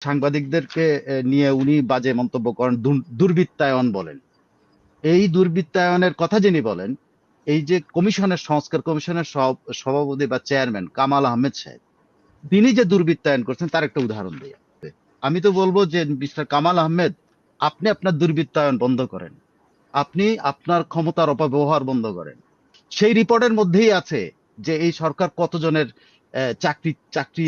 সাংবাদিকদেরকে নিয়ে উনি বাজে মন্তব্য করেন, দুর্বৃত্তায়ন বলেন। এই দুর্বৃত্তায়নের কথা যিনি বলেন, এই যে সংস্কার কমিশনের সভাপতি বা চেয়ারম্যান কামাল আহমেদ সাহেব, তিনি যে দুর্বৃত্তায়ন করছেন তার একটা উদাহরণ দিই। আমি তো বলবো যে মিস্টার কামাল আহমেদ, আপনি আপনার দুর্বৃত্তায়ন বন্ধ করেন, আপনি আপনার ক্ষমতার অপব্যবহার বন্ধ করেন। সেই রিপোর্টের মধ্যেই আছে যে এই সরকার কতজনের চাকরি চাকরি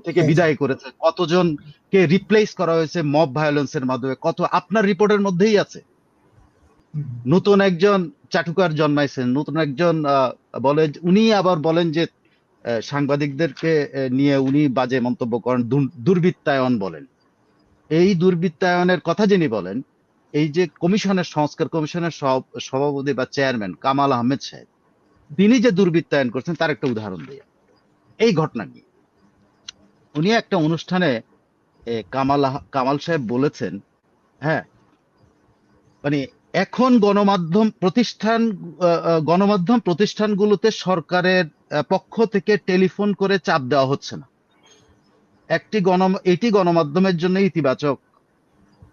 থেকে বিদায় করেছে, কতজনকে রিপ্লেস করা হয়েছে মব ভায়োলেন্সের মাধ্যমে, কত আপনার রিপোর্টের মধ্যেই আছে। নতুন একজন চাটুকার জন্মাইছেন, নতুন একজন বলে, উনি আবার বলেন যে সাংবাদিকদেরকে নিয়ে উনি বাজে মন্তব্য করেন, দুর্বৃত্তায়ন বলেন। এই দুর্বৃত্তায়নের কথা যিনি বলেন, এই যে সংস্কার কমিশনের সভাপতি বা চেয়ারম্যান কামাল আহমেদ সাহেব, তিনি যে দুর্বৃত্তায়ন করছেন তার একটা উদাহরণ দিই। এই ঘটনা নিয়ে উনি একটা অনুষ্ঠানে কামাল সাহেব বলেছেন, হ্যাঁ, মানে এখন গণমাধ্যম প্রতিষ্ঠানগুলোতে সরকারের পক্ষ থেকে টেলিফোন করে চাপ দেওয়া হচ্ছে না। এটি গণমাধ্যমের জন্য ইতিবাচক।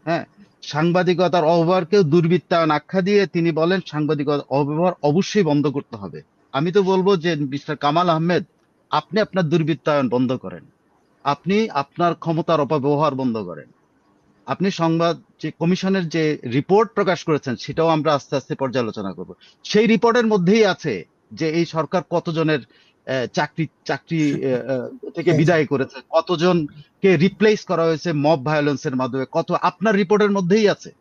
হ্যাঁ, সাংবাদিকতার অপব্যবহারকেও দুর্বৃত্তায়ন আখ্যা দিয়ে তিনি বলেন সাংবাদিকতার অপব্যবহার অবশ্যই বন্ধ করতে হবে। আমি তো বলবো যে মিস্টার কামাল আহমেদ, আপনি আপনার দুর্বৃত্তায়ন বন্ধ করেন, আপনি আপনার ক্ষমতার অপব্যবহার বন্ধ করেন। আপনি যে কমিশনের যে রিপোর্ট প্রকাশ করেছেন সেটাও আমরা আস্তে আস্তে পর্যালোচনা করব। সেই রিপোর্টের মধ্যেই আছে যে এই সরকার কতজনের চাকরি চাকরি থেকে বিদায় করেছে, কতজনকে রিপ্লেস করা হয়েছে মব ভায়োলেন্সের মাধ্যমে, কত আপনার রিপোর্টের মধ্যেই আছে।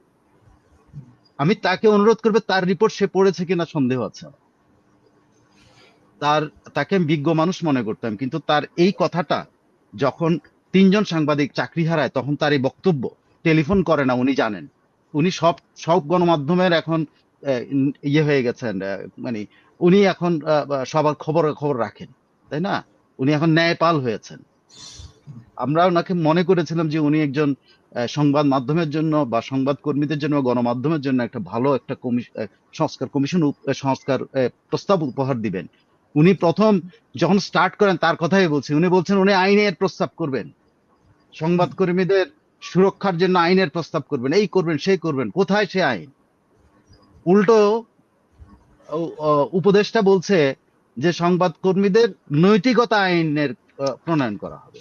আমি তাকে অনুরোধ করবো, তার রিপোর্ট সে পড়েছে কিনা সন্দেহ আছে। তাকে আমি বিজ্ঞ মানুষ মনে করতাম, কিন্তু তার এই কথাটা যখন 3জন সাংবাদিক চাকরি হারায় তখন তার এই বক্তব্য, টেলিফোন করে না, উনি জানেন। উনি সব সব গণমাধ্যমের এখন ইয়ে হয়ে গেছেন, মানে উনি এখন সবার খবর রাখেন, তাই না? উনি এখন ন্যায়পাল হয়েছেন। আমরা ওনাকে মনে করেছিলাম যে উনি একজন সংবাদ মাধ্যমের জন্য বা সংবাদ কর্মীদের জন্য, গণমাধ্যমের জন্য একটা ভালো একটা সংস্কার প্রস্তাব উপহার দিবেন। উনি প্রথম যখন স্টার্ট করেন তার কথাই বলছি, উনি বলছেন উনি আইনের প্রস্তাব করবেন, সংবাদ কর্মীদের সুরক্ষার জন্য আইনের প্রস্তাব করবেন, এই করবেন সেই করবেন। কোথায় সে আইন? উল্টো উপদেষ্টা বলছে যে সংবাদ কর্মীদের নৈতিকতা আইনের প্রণয়ন করা হবে।